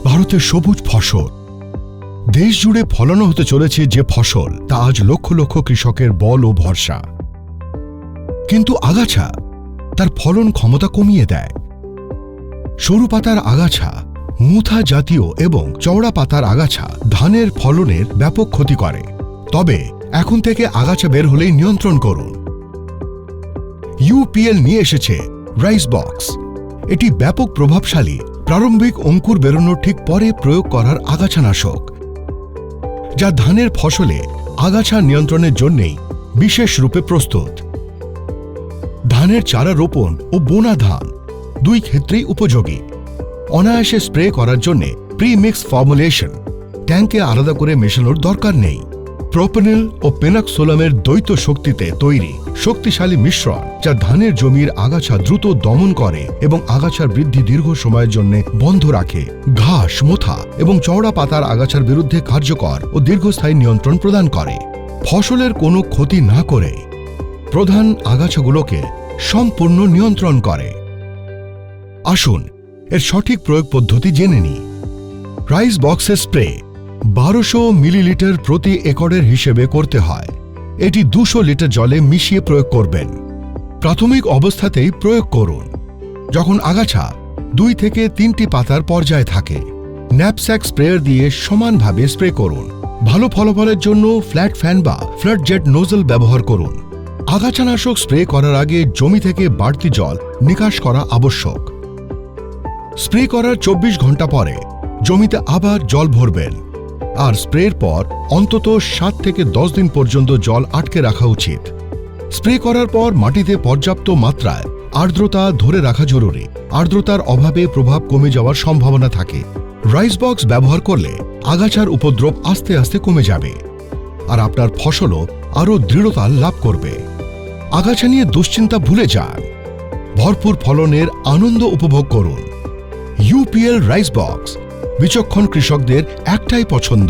ভারতের সবুজ ফসল দেশ জুড়ে ফলানো হতে চলেছে যে ফসল তা আজ লক্ষ লক্ষ কৃষকের বল ও ভরসা। কিন্তু আগাছা তার ফলন ক্ষমতা কমিয়ে দেয়। সরু পাতার আগাছা, মুথা জাতীয় এবং চওড়া পাতার আগাছা ধানের ফলনের ব্যাপক ক্ষতি করে। তবে এখন থেকে আগাছা বের হলেই নিয়ন্ত্রণ করুন। ইউপিএল নিয়ে এসেছে রাইস বক্স। এটি ব্যাপক প্রভাবশালী প্রারম্ভিক অঙ্কুর বেরোনোর ঠিক পরে প্রয়োগ করার আগাছানাশক, যা ধানের ফসলে আগাছা নিয়ন্ত্রণের জন্যই বিশেষ রূপে প্রস্তুত। ধানের চারা রোপণ ও বোনা ধান দুই ক্ষেত্রেই উপযোগী। অনায়াসে স্প্রে করার জন্য প্রি মিক্স ফর্মুলেশন, ট্যাঙ্কে আলাদা করে মেশানোর দরকার নেই। প্রোপেনিল ও পেনাক্সোলামের দ্বৈত শক্তিতে তৈরি শক্তিশালী মিশ্রণ, যা ধানের জমির আগাছা দ্রুত দমন করে এবং আগাছার বৃদ্ধি দীর্ঘ সময়ের জন্য বন্ধ রাখে। ঘাস, মোথা এবং চওড়া পাতার আগাছার বিরুদ্ধে কার্যকর ও দীর্ঘস্থায়ী নিয়ন্ত্রণ প্রদান করে। ফসলের কোনো ক্ষতি না করে প্রধান আগাছাগুলোকে সম্পূর্ণ নিয়ন্ত্রণ করে। আসুন এর সঠিক প্রয়োগ পদ্ধতি জেনে নিই। রাইস বক্সের স্প্রে 1200 মিলিলিটার প্রতি একরের হিসেবে করতে হয়। এটি 200 লিটার জলে মিশিয়ে প্রয়োগ করবেন। প্রাথমিক অবস্থাতেই প্রয়োগ করুন, যখন আগাছা 2 থেকে 3টি পাতার পর্যায়ে থাকে। ন্যাপস্যাক স্প্রেয়ার দিয়ে সমানভাবে স্প্রে করুন। ভালো ফলাফলের জন্য ফ্ল্যাট ফ্যান বা ফ্ল্যাট জেট নোজল ব্যবহার করুন। আগাছানাশক স্প্রে করার আগে জমি থেকে বাড়তি জল নিকাশ করা আবশ্যক। স্প্রে করার 24 ঘন্টা পরে জমিতে আবার জল ভরবেন, আর স্প্রের পর অন্তত 7 থেকে 10 দিন পর্যন্ত জল আটকে রাখা উচিত। স্প্রে করার পর মাটিতে পর্যাপ্ত মাত্রায় আর্দ্রতা ধরে রাখা জরুরি। আর্দ্রতার অভাবে প্রভাব কমে যাওয়ার সম্ভাবনা থাকে। রাইস বক্স ব্যবহার করলে আগাছার উপদ্রব আস্তে আস্তে কমে যাবে, আর আপনার ফসলও আরও দৃঢ়তা লাভ করবে। আগাছা নিয়ে দুশ্চিন্তা ভুলে যান, ভরপুর ফলনের আনন্দ উপভোগ করুন। ইউপিএল রাইস বক্স বিচক্ষণ কৃষকদের একটাই পছন্দ।